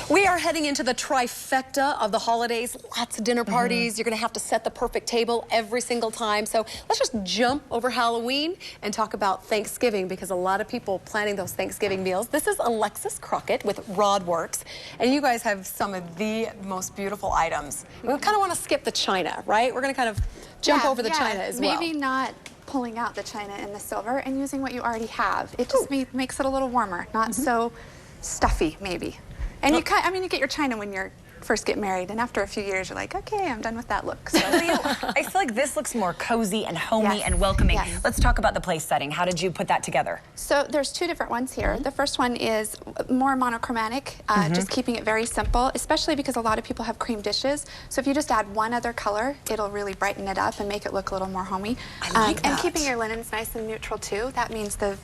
We are heading into the trifecta of the holidays. Lots of dinner parties. You're going to have to set the perfect table every single time. So let's just jump over Halloween and talk about Thanksgiving, because a lot of people planning those Thanksgiving meals. This is Alexis Crockett with RodWorks, and you guys have some of the most beautiful items. We kind of want to skip the china, right? We're going to kind of jump over the china as well. Maybe not pulling out the china and the silver and using what you already have. It just makes it a little warmer, not so stuffy, maybe. And you get your china when you're first get married, and after a few years, you're like, okay, I'm done with that look. So. I feel like this looks more cozy and homey and welcoming. Yes. Let's talk about the place setting. How did you put that together? So there's two different ones here. The first one is more monochromatic, just keeping it very simple, especially because a lot of people have cream dishes. So if you just add one other color, it'll really brighten it up and make it look a little more homey. I like that. And keeping your linens nice and neutral too. That means the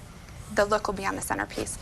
look will be on the centerpiece.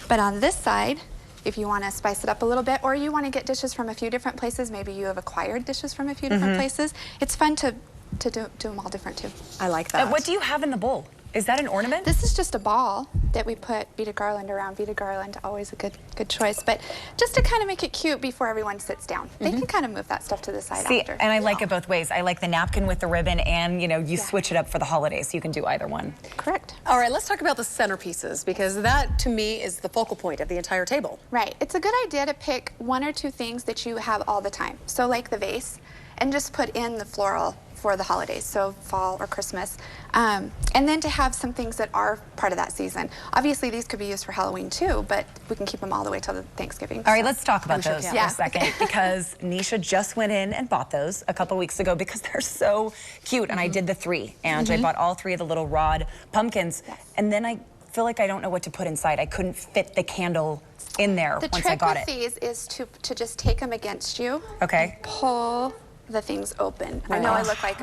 But on this side, if you want to spice it up a little bit, or you want to get dishes from a few different places, maybe you have acquired dishes from a few different places, it's fun to do them all different too. I like that. What do you have in the bowl? Is that an ornament? This is just a ball that we put beaded garland around. Beaded garland, always a good choice. But just to kind of make it cute before everyone sits down. They can kind of move that stuff to the side after. And I like it both ways. I like the napkin with the ribbon, and you switch it up for the holidays, so you can do either one. Correct. All right, let's talk about the centerpieces, because that, to me, is the focal point of the entire table. Right. It's a good idea to pick one or two things that you have all the time. So like the vase, and just put in the floral for the holidays, so fall or Christmas. And then to have some things that are part of that season. Obviously, these could be used for Halloween too, but we can keep them all the way till the Thanksgiving. All right, let's talk about those for Yeah. a second, because Nisha just went in and bought those a couple weeks ago because they're so cute. And I did the three, and I bought all three of the little rod pumpkins. And then I feel like I don't know what to put inside. I couldn't fit the candle in there once I got it. The trick with these is to just take them against you. Okay. And pull the things open. I know I look like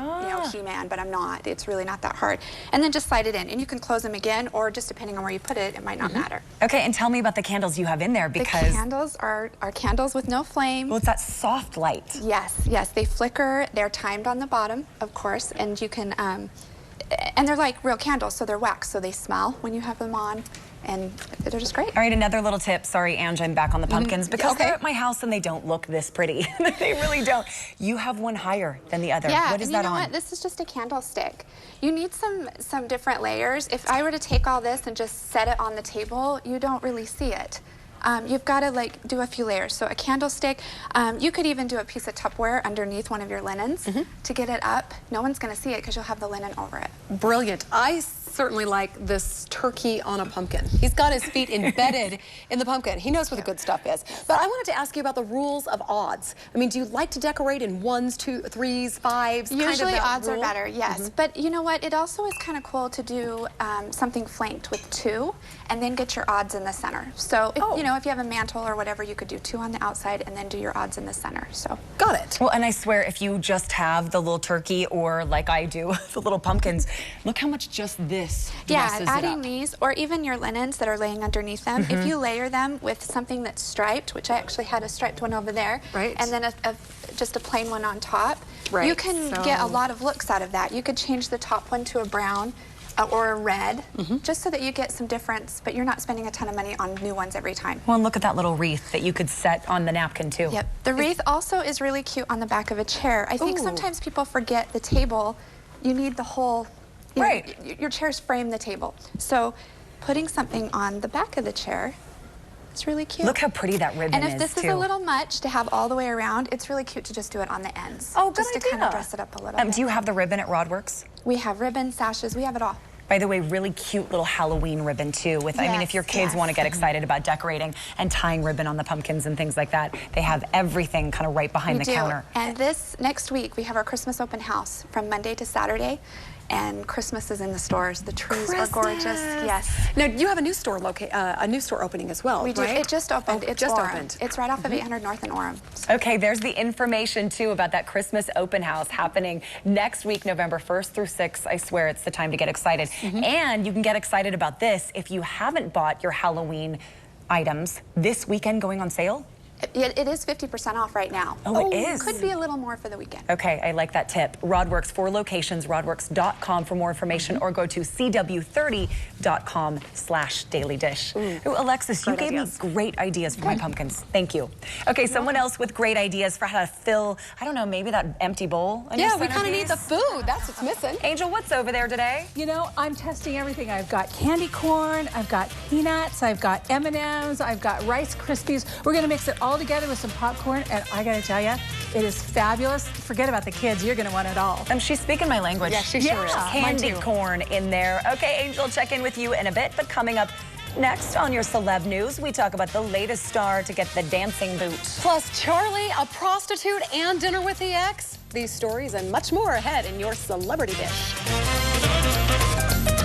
He-Man, but I'm not. It's really not that hard. And then just slide it in, and you can close them again, or just depending on where you put it, it might not matter. Okay, and tell me about the candles you have in there, because the candles are candles with no flame. Well, it's that soft light. Yes, they flicker. They're timed on the bottom, of course, and you can and they're like real candles, so they're wax, so they smell when you have them on. And they're just great. All right, another little tip. Sorry, Ange, I'm back on the pumpkins, because they're at my house and they don't look this pretty. They really don't. You have one higher than the other. Yeah, what is that on? What? This is just a candlestick. You need some different layers. If I were to take all this and just set it on the table, you don't really see it. You've got to do a few layers. So a candlestick, you could even do a piece of Tupperware underneath one of your linens to get it up. No one's going to see it because you'll have the linen over it. Brilliant. I certainly like this turkey on a pumpkin. He's got his feet embedded in the pumpkin. He knows what the good stuff is. But I wanted to ask you about the rules of odds. I mean, do you like to decorate in 1s, 2s, 3s, 5s? Usually odds are better, yes. But you know what? It also is kind of cool to do something flanked with 2 and then get your odds in the center. So, if you have a mantle or whatever, you could do 2 on the outside and then do your odds in the center. So got it. Well, and I swear, if you just have the little turkey, or like I do, the little pumpkins, look how much just this dresses adding it up. these, or even your linens that are laying underneath them, if you layer them with something that's striped, which I actually had a striped one over there, and then just a plain one on top, you can get a lot of looks out of that. You could change the top one to a brown or a red, just so that you get some difference, but you're not spending a ton of money on new ones every time. Well, and look at that little wreath that you could set on the napkin too. Yep. The wreath also is really cute on the back of a chair. I think sometimes people forget the table. You need the whole, your chairs frame the table. So putting something on the back of the chair, it's really cute. Look how pretty that ribbon is, and if this is a little much to have all the way around, it's really cute to just do it on the ends. Oh, good idea. Just to kind of dress it up a little bit. Do you have the ribbon at RodWorks? We have ribbons, sashes, we have it all. By the way, really cute little Halloween ribbon too. With, I mean, if your kids want to get excited about decorating and tying ribbon on the pumpkins and things like that, they have everything kind of right behind the counter. And this next week, we have our Christmas open house from Monday to Saturday. And Christmas is in the stores. The trees are gorgeous. Yes. Now you have a new store opening as well. We do. Right? It just opened. It's just opened. It's right off of 800 North in Orem. So. Okay, there's the information too about that Christmas open house happening next week, November 1st through 6th. I swear it's the time to get excited. And you can get excited about this if you haven't bought your Halloween items this weekend going on sale. It is 50% off right now. Oh, it is? Could be a little more for the weekend. Okay, I like that tip. Rodworks, 4 locations, rodworks.com for more information, or go to cw30.com/dailydish. Ooh, Alexis, you gave me great ideas for my pumpkins. Thank you. Okay, someone else with great ideas for how to fill, I don't know, maybe that empty bowl. Yeah, we kind of need the food. That's what's missing. Angel, what's over there today? You know, I'm testing everything. I've got candy corn, I've got peanuts, I've got M&Ms, I've got Rice Krispies. We're going to mix it all together with some popcorn, and I got to tell you, it is fabulous. Forget about the kids. You're going to want it all. She's speaking my language. Yeah, she sure is. Candy corn in there. Okay, Angel, check in with you in a bit, but coming up next on your celeb news, we talk about the latest star to get the dancing boot. Plus Charlie, a prostitute, and dinner with the ex. These stories and much more ahead in your Celebrity Dish.